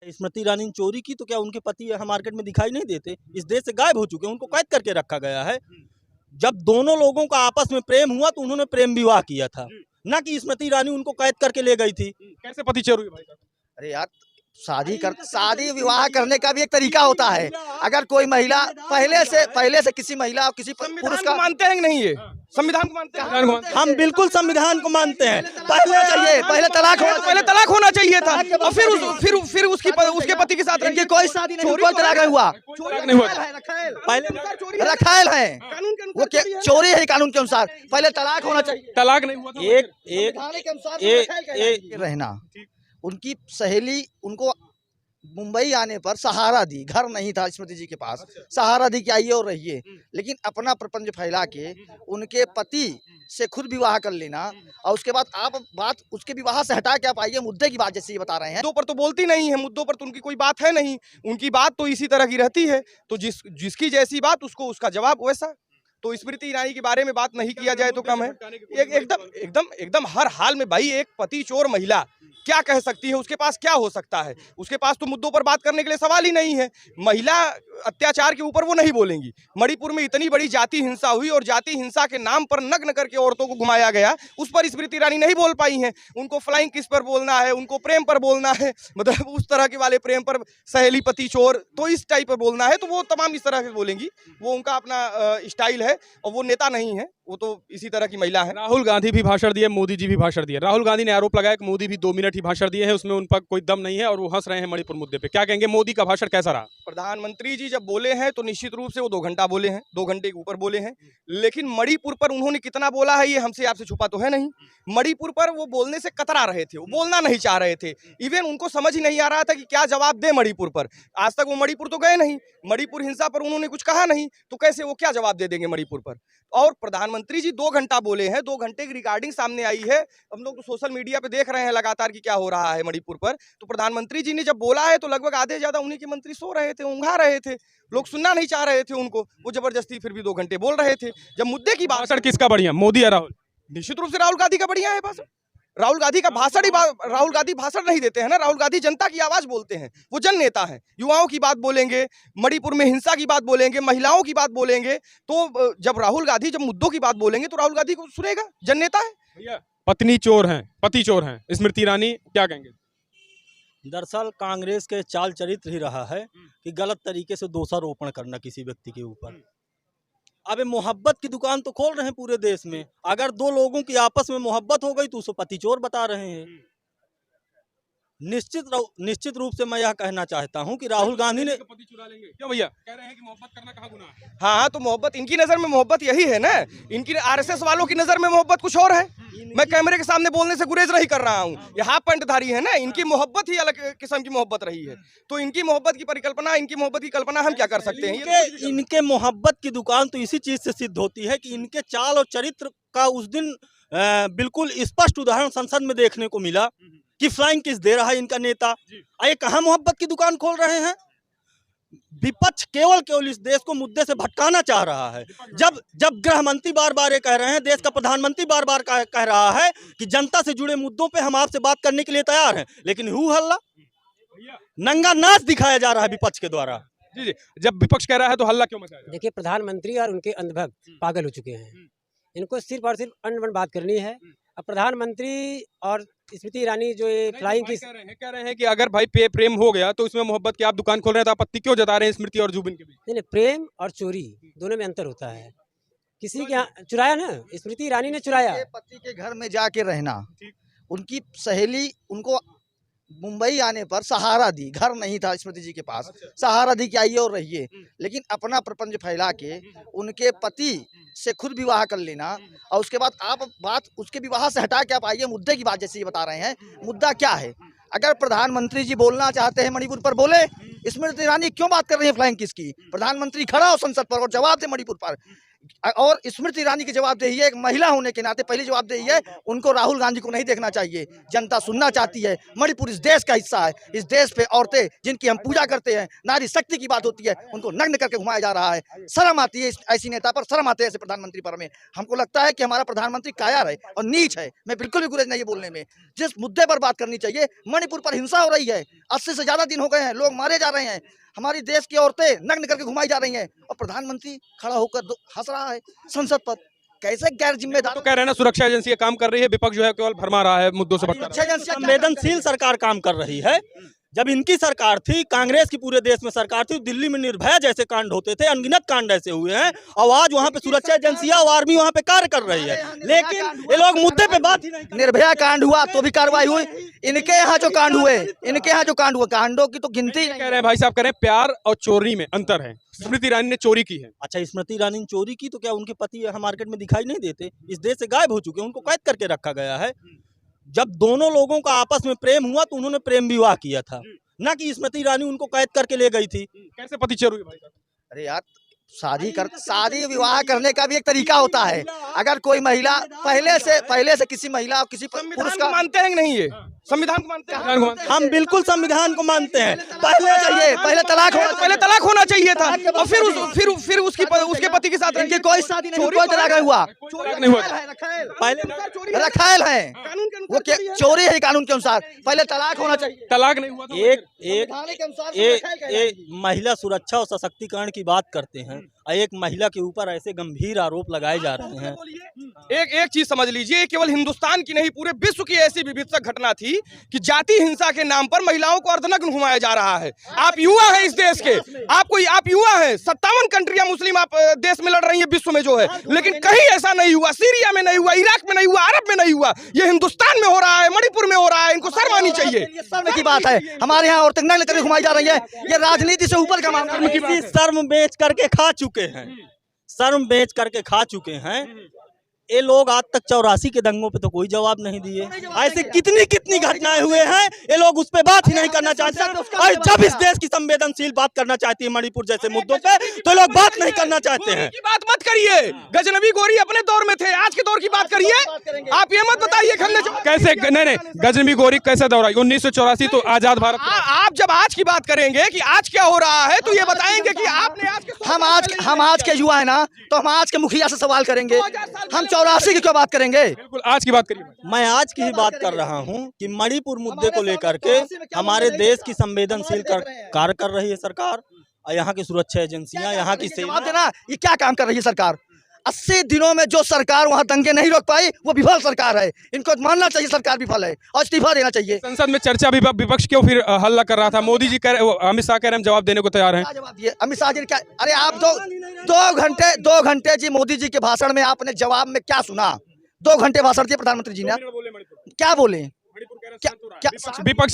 स्मृति ईरानी ने चोरी की तो क्या उनके पति यहाँ मार्केट में दिखाई नहीं देते? इस देश से गायब हो चुके हैं, उनको कैद करके रखा गया है। जब दोनों लोगों का आपस में प्रेम हुआ तो उन्होंने प्रेम विवाह किया था, ना कि स्मृति ईरानी उनको कैद करके ले गई थी। कैसे पति चोर हुई भाई साहब? अरे यार, शादी विवाह करने का भी एक तरीका होता है। अगर कोई महिला पहले से किसी महिला और किसी पुरुष संविधान का को मानते हैं कि नहीं? ये संविधान को मानते हैं? हम बिल्कुल संविधान को मानते हैं। पहले तलाक होना चाहिए था और फिर उसके पति के साथ इनकी कोई शादी नहीं, कोई तलाक नहीं हुआ। नहीं हुआ। पहले रखायल है वो, चोरी है कानून के अनुसार। पहले तलाक होना चाहिए। तलाक नहीं हुआ था। एक रहना उनकी सहेली उनको मुंबई आने पर सहारा दी, घर नहीं था स्मृति जी के पास, सहारा दी कि आइए और रहिए, लेकिन अपना प्रपंच फैला के उनके पति से खुद विवाह कर लेना और उसके बाद आप बात उसके विवाह से हटा के आप आइए मुद्दे की बात जैसे ये बता रहे हैं। मुद्दों पर तो बोलती नहीं है, मुद्दों पर तो उनकी कोई बात है नहीं, उनकी बात तो इसी तरह की रहती है। तो जिसकी जैसी बात उसको उसका जवाब वैसा। तो स्मृति ईरानी के बारे में बात नहीं किया जाए तो कम है। एकदम हर हाल में भाई एक पति चोर महिला क्या कह सकती है? उसके पास क्या हो सकता है? उसके पास तो मुद्दों पर बात करने के लिए सवाल ही नहीं है। महिला अत्याचार के ऊपर वो नहीं बोलेंगी। मणिपुर में इतनी बड़ी जाति हिंसा हुई और जाति हिंसा के नाम पर नग्न करके औरतों को घुमाया गया, उस पर स्मृति ईरानी नहीं बोल पाई हैं। उनको फ्लाइंग किस पर बोलना है, उनको प्रेम पर बोलना है, मतलब उस तरह के वाले प्रेम पर, सहेली पति चोर, तो इस टाइप पर बोलना है, तो वो तमाम इस तरह से बोलेंगी। वो उनका अपना स्टाइल है और वो नेता नहीं है, वो तो इसी तरह की महिला है। राहुल गांधी भी भाषण दिए, मोदी जी भी भाषण दिए। राहुल गांधी ने आरोप लगाया कि मोदी भी 2 मिनट ही भाषण दिए हैं, उसमें उन पर कोई दम नहीं है और वो हंस रहे हैं मणिपुर मुद्दे पे। क्या कहेंगे, मोदी का भाषण कैसा रहा? प्रधानमंत्री जी जब बोले हैं तो निश्चित रूप से वो 2 घंटा बोले हैं, 2 घंटे के ऊपर बोले हैं, लेकिन मणिपुर पर उन्होंने कितना बोला है ये हमसे आपसे छुपा तो है नहीं। मणिपुर पर वो बोलने से कतरा रहे थे, वो बोलना नहीं चाह रहे थे। इवन उनको समझ ही नहीं आ रहा था कि क्या जवाब दे मणिपुर पर। आज तक वो मणिपुर तो गए नहीं, मणिपुर हिंसा पर उन्होंने कुछ कहा नहीं, तो कैसे वो क्या जवाब दे देंगे मणिपुर पर? और प्रधानमंत्री जी 2 घंटा बोले हैं, 2 घंटे की रिकॉर्डिंग सामने आई है। हम लोग तो सोशल मीडिया पे देख रहे हैं लगातार कि क्या हो रहा है मणिपुर पर। तो प्रधानमंत्री जी ने जब बोला है तो लगभग आधे ज्यादा उन्हीं के मंत्री सो रहे थे, ऊँघा रहे थे, लोग सुनना नहीं चाह रहे थे उनको। वो जबरदस्ती फिर भी 2 घंटे बोल रहे थे। जब मुद्दे की बात, भाषण किसका बढ़िया, मोदी या राहुल? निश्चित रूप से राहुल गांधी का बढ़िया है भाषण। राहुल गांधी का भाषण ही राहुल गांधी भाषण नहीं देते हैं ना, राहुल गांधी जनता की आवाज बोलते हैं। वो जन नेता हैं, युवाओं की बात बोलेंगे, मणिपुर में हिंसा की बात बोलेंगे, महिलाओं की बात बोलेंगे। तो जब राहुल गांधी जब मुद्दों की बात बोलेंगे तो राहुल गांधी को सुनेगा, जन नेता है। भैया पत्नी चोर हैं, पति चोर हैं, स्मृति ईरानी क्या कहेंगे? दरअसल कांग्रेस के चाल चरित्र ही रहा है कि गलत तरीके से दोषारोपण करना किसी व्यक्ति के ऊपर। अब मोहब्बत की दुकान तो खोल रहे हैं पूरे देश में। अगर 2 लोगों की आपस में मोहब्बत हो गई तो उसको पति चोर बता रहे हैं। निश्चित रूप से मैं यह कहना चाहता हूं कि राहुल गांधी ने पति चुरा लेंगे क्यों भैया? कह रहे हैं कि मोहब्बत करना कहाँ गुनाह है? हाँ, तो मोहब्बत इनकी नजर में मोहब्बत यही है ना। इनकी आरएसएस वालों की नजर में मोहब्बत कुछ और है। मैं कैमरे के सामने बोलने से गुरेज नहीं कर रहा हूँ। ये हाफ पैंटधारी है ना, इनकी मोहब्बत ही अलग किस्म की मोहब्बत रही है। तो इनकी मोहब्बत की परिकल्पना, इनकी मोहब्बत की कल्पना हम क्या कर सकते हैं? इनके मोहब्बत की दुकान तो इसी चीज से सिद्ध होती है कि इनके चाल और चरित्र का उस दिन बिल्कुल स्पष्ट उदाहरण संसद में देखने को मिला कि फ्लाइंग किस दे रहा है इनका नेता। ये कहाँ मोहब्बत की दुकान खोल रहे हैं? विपक्ष केवल इस देश को मुद्दे से भटकाना चाह रहा है। जब गृह मंत्री बार बार ये कह रहे हैं, देश का प्रधानमंत्री बार बार कह रहा है कि जनता से जुड़े मुद्दों पे हम आपसे बात करने के लिए तैयार हैं, लेकिन हू हल्ला, नंगा नाच दिखाया जा रहा है विपक्ष के द्वारा। जी, जब विपक्ष कह रहा है तो हल्ला क्यों मचाया जा रहा है? देखिए, प्रधानमंत्री और उनके अंधभक्त पागल हो चुके हैं। इनको सिर्फ और सिर्फ अन्न बात करनी है। अब प्रधानमंत्री और स्मृति ईरानी जो ये फ्लाइंग की कह रहे हैं कि अगर भाई प्रेम हो गया तो इसमें मोहब्बत की आप दुकान खोल रहे हैं, तो आपत्ति क्यों जता रहे हैं स्मृति और जुबिन के बीच? नहीं, प्रेम और चोरी दोनों में अंतर होता है। किसी के यहाँ चुराया ना, स्मृति ईरानी ने चुराया। पति के घर में जाके रहना, उनकी सहेली उनको मुंबई आने पर सहारा दी, घर नहीं था स्मृति जी के पास, सहारा दी कि आइए और रहिए, लेकिन अपना प्रपंच फैला के उनके पति से खुद विवाह कर लेना और उसके बाद आप बात उसके विवाह से हटा के आप आइए मुद्दे की बात जैसे ये बता रहे हैं। मुद्दा क्या है? अगर प्रधानमंत्री जी बोलना चाहते हैं मणिपुर पर बोले। स्मृति ईरानी क्यों बात कर रही है फ्लाइंग किस की? प्रधानमंत्री खड़ा हो संसद पर और जवाब दे मणिपुर पर। और स्मृति ईरानी की जवाबदेही है, एक महिला होने के नाते पहली जवाबदेही है, उनको राहुल गांधी को नहीं देखना चाहिए। जनता सुनना चाहती है, मणिपुर इस देश का हिस्सा है, इस देश पे औरतें जिनकी हम पूजा करते हैं, नारी शक्ति की बात होती है, उनको नग्न करके घुमाया जा रहा है। शर्म आती है ऐसी नेता पर, शर्म आती है ऐसे प्रधानमंत्री पर। हमें हमको लगता है कि हमारा प्रधानमंत्री कायर है और नीच है। मैं बिल्कुल भी गुरेज नहीं बोलने में। जिस मुद्दे पर बात करनी चाहिए, मणिपुर पर हिंसा हो रही है, 80 से ज्यादा दिन हो गए हैं, लोग मारे जा रहे हैं, हमारी देश की औरतें नग्न करके घुमाई जा रही हैं और प्रधानमंत्री खड़ा होकर हंस रहा है संसद पर। कैसे गैर जिम्मेदार। तो कह रहे हैं ना सुरक्षा एजेंसी काम कर रही है, विपक्ष जो है केवल भरमा रहा है, मुद्दों से भटका रहा है। संवेदनशील सरकार काम कर रही है। जब इनकी सरकार थी, कांग्रेस की पूरे देश में सरकार थी, दिल्ली में निर्भया जैसे कांड होते थे, अनगिनत कांड ऐसे हुए हैं और आज वहाँ पे सुरक्षा एजेंसियां और आर्मी वहाँ पे कार्य कर रही है, लेकिन ये लोग मुद्दे पे बात ही नहीं। निर्भया कांड हुआ तो भी कार्रवाई हुई, इनके यहाँ जो कांड हुए, इनके यहाँ जो कांड हुए, कांडों की तो गिनती कह रहे हैं भाई साहब, कह रहे हैं प्यार और चोरी में अंतर है। स्मृति ईरानी ने चोरी की है। अच्छा, स्मृति ईरानी ने चोरी की तो क्या उनके पति यहाँ मार्केट में दिखाई नहीं देते? इस देश से गायब हो चुके हैं, उनको कैद करके रखा गया है। जब दोनों लोगों का आपस में प्रेम हुआ तो उन्होंने प्रेम विवाह किया था, ना कि स्मृति ईरानी उनको कैद करके ले गई थी। कैसे पति चोरी हुई भाई साहब? अरे यार, शादी विवाह करने का भी एक तरीका होता है। अगर कोई महिला पहले से किसी महिला और किसी पुरुष का मानते हैं कि नहीं? ये संविधान को मानते हैं? हम बिल्कुल संविधान को मानते हैं। पहले तलाक होना चाहिए था और फिर उसके पति के साथ इनकी कोई शादी नहीं, कोई तलाक नहीं हुआ। पहले रखायल है, वो चोरी है कानून के अनुसार। पहले तलाक होना चाहिए। तलाक नहीं हुआ तो एक महिला सुरक्षा और सशक्तिकरण की बात करते हैं और एक महिला के ऊपर ऐसे गंभीर आरोप लगाए जा रहे हैं। एक चीज समझ लीजिए, केवल हिंदुस्तान की नहीं पूरे विश्व की ऐसी विभत्सक घटना थी कि जाति हिंसा के नाम पर महिलाओं को अर्धनग्न घुमाया जा रहा है। आप युवा हैं इस देश के, आप युवा हैं। 57 कंट्रियां मुस्लिम आप देश में लड़ रही है विश्व में जो है, लेकिन कहीं ऐसा नहीं हुआ। सीरिया में नहीं हुआ, इराक में नहीं हुआ, अरब में नहीं हुआ, ये हिंदुस्तान में हो रहा है, मणिपुर में हो रहा है। इनको शर्म आनी चाहिए। शर्म की बात है। हमारे यहाँ औरतें नग्न करके घुमाई जा रही है, ये राजनीति से ऊपर का मामला है। शर्म बेच करके खा चुके हैं, शर्म बेच करके खा चुके हैं ये लोग। आज तक 84 के दंगों पे तो कोई जवाब नहीं दिए। ऐसे कितनी घटनाएं हुए हैं, ये लोग उस पे बात ही नहीं करना चाहते। और जब इस देश की संवेदनशील बात करना चाहती है मणिपुर जैसे मुद्दों पे, तो लोग बात नहीं करना चाहते हैं। बात मत करिए, गजनबी गोरी अपने दौर में थे, आज के दौर की बात करिए। आप ये मत बताइए कैसे। नहीं, गजनबी गोरी कैसे दौर आई? 1984 तो आजाद भारत। आप जब आज की बात करेंगे कि आज क्या हो रहा है, तो ये बताएंगे कि आपने हम आज के युवा है ना, तो हम आज के मुखिया से सवाल करेंगे। हम 84 की क्यों बात करेंगे? बिल्कुल आज की बात करिए। मैं आज की ही बात कर रहा हूं कि मणिपुर मुद्दे को लेकर के हमारे देश की संवेदनशील कार्य कर रही है सरकार और यहाँ की सुरक्षा एजेंसियां, यहाँ की सेना। देना ये क्या काम कर रही है सरकार? 80 दिनों में जो सरकार वहाँ दंगे नहीं रोक पाई, वो विफल सरकार है। इनको मानना चाहिए सरकार विफल है और इस्तीफा देना चाहिए। संसद में चर्चा विपक्ष क्यों फिर हल्ला कर रहा था? मोदी जी अमित शाह कह रहे हैं जवाब देने को तैयार हैं। जवाब दिए अमित शाह जी ने क्या? अरे आप 2 घंटे जी मोदी जी के भाषण में आपने जवाब में क्या सुना? 2 घंटे भाषण दिए प्रधानमंत्री जी ने, क्या बोले? विपक्ष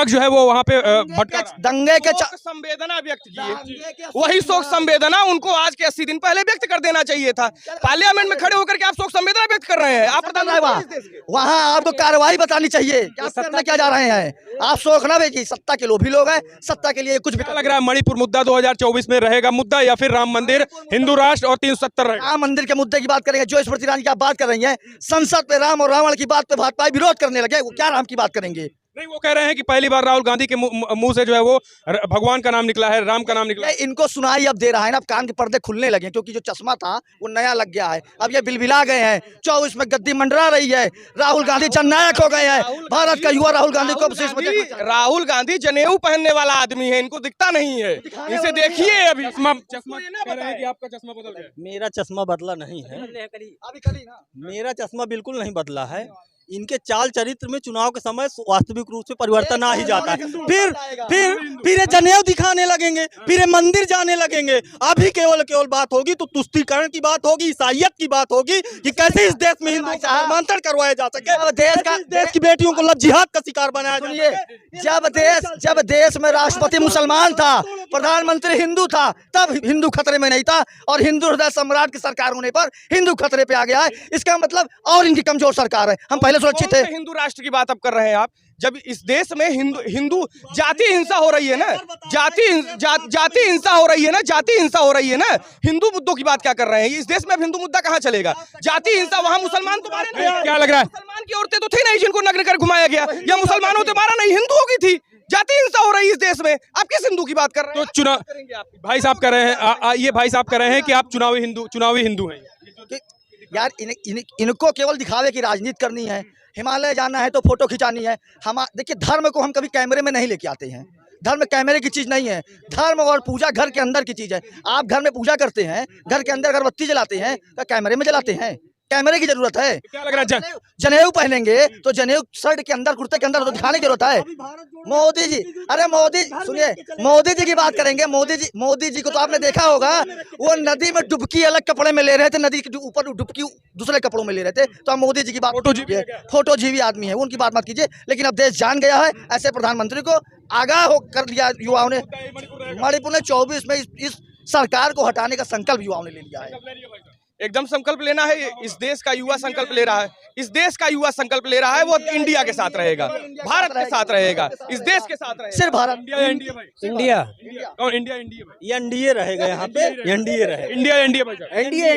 जो है वो वहाँ पे भटका दंगे के संवेदना व्यक्त किए। वही शोक संवेदना उनको आज के 80 दिन पहले व्यक्त कर देना चाहिए था। पार्लियामेंट में खड़े होकर के आप शोक संवेदना व्यक्त कर रहे हैं। आप वहाँ आपको कार्रवाई बतानी चाहिए। क्या जा रहे हैं आप? शोक ना भेजिए, सत्ता के लोभी लोग हैं, सत्ता के लिए कुछ भी। लग रहा है मणिपुर मुद्दा 2024 में रहेगा मुद्दा, या फिर राम मंदिर, हिंदू राष्ट्र और 370 रहेगा? राम मंदिर के मुद्दे की बात करेंगे। जो स्मृति ईरानी की आप बात कर रही हैं, संसद पे राम और रावण की बात पे भाजपा विरोध करने लगे, वो क्या राम की बात करेंगे? नहीं, वो कह रहे हैं कि पहली बार राहुल गांधी के मुंह से जो है वो भगवान का नाम निकला है, राम का नाम निकला है। इनको सुनाई अब दे रहा है ना, अब कान के पर्दे खुलने लगे, क्योंकि जो चश्मा था वो नया लग गया है। अब ये बिलबिला गए हैं। 24 में गद्दी मंडरा रही है, राहुल गांधी जननायक हो गए हैं। भारत का युवा राहुल गांधी को राहुल गांधी जनेऊ पहनने वाला आदमी है, इनको दिखता नहीं है। इसे देखिए, अभी चश्मा कह रहे हैं कि आपका चश्मा बदल गया। मेरा चश्मा बदला नहीं है, मेरा चश्मा बिल्कुल नहीं बदला है। इनके चाल चरित्र में चुनाव के समय वास्तविक रूप से परिवर्तन आ ही जाता है। फिर ये जनेऊ दिखाने लगेंगे, फिर ये मंदिर जाने लगेंगे। अभी केवल बात होगी तो तुष्टीकरण की बात होगी, ईसाइयत की बात होगी कि कैसे इस देश में हिंदू धर्मांतरण करवाया जा सके, देश की बेटियों को लव जिहाद का शिकार बनाया जाए। जब देश में राष्ट्रपति मुसलमान था, प्रधानमंत्री हिंदू था, तब हिंदू खतरे में नहीं था। और हिंदू हृदय सम्राट की सरकार होने पर हिंदू खतरे पे आ गया है। इसका मतलब और इनकी कमजोर सरकार है। हम पहले सुरक्षित थे। हिंदू राष्ट्र की बात अब कर रहे हैं आप। जब इस देश में हिंदू जाति हिंसा हो रही है ना, जाति हिंसा हो रही है ना, जाति हिंसा हो रही है ना, हिंदू मुद्दों की बात क्या कर रहे हैं? इस देश में अब हिंदू मुद्दा कहाँ चलेगा? जाति हिंसा वहाँ मुसलमान तो मारे नहीं, क्या लग रहा है? मुसलमान की औरतें तो थी नहीं जिनको नग्न कर घुमाया गया, या मुसलमानों से मारा नहीं, हिंदुओं की थी। जाति हिंसा हो रही है इस देश में, आप किस हिंदू की बात कर रहे तो हैं? चुनाव भाई साहब कर रहे हैं, ये भाई साहब कर रहे हैं कि आप चुनावी हिंदू हैं। कि यार इनको केवल दिखावे की राजनीति करनी है। हिमालय जाना है तो फोटो खिंचानी है। हम देखिए, धर्म को हम कभी कैमरे में नहीं लेके आते हैं। धर्म कैमरे की चीज नहीं है। धर्म और पूजा घर के अंदर की चीज है। आप घर में पूजा करते हैं, घर के अंदर अगरबत्ती जलाते हैं, तो कैमरे में जलाते हैं? कैमरे की जरूरत है? क्या लग रहा है? जनेऊ पहनेंगे तो जनेऊ शर्ट के अंदर, कुर्ते के अंदर तो दिखाने की जरूरत है। मोदी जी, अरे मोदी सुनिए, मोदी जी की बात करेंगे। मोदी जी को तो आपने देखा होगा, वो नदी में डुबकी अलग कपड़े में ले रहे थे, नदी के ऊपर डुबकी दूसरे कपड़ों में ले रहे थे। तो आप मोदी जी की बात, फोटोजीवी आदमी है, उनकी बात मत कीजिए। लेकिन अब देश जान गया है, ऐसे प्रधानमंत्री को आगाह हो कर लिया युवाओं ने। मणिपुर ने 24 में इस सरकार को हटाने का संकल्प युवाओं ने ले लिया है। एकदम संकल्प लेना है। इस देश का युवा संकल्प ले रहा है, इस देश का युवा संकल्प ले रहा है। वो इंडिया के साथ रहेगा, भारत के साथ रहेगा, इस देश के साथ रहेगा। सिर्फ भारत, इंडिया भाई, इंडिया कौन? इंडिया भाई, ये एनडीए रहेगा यहाँ पे, एनडीए रहेगा। इंडिया भाई, एनडीए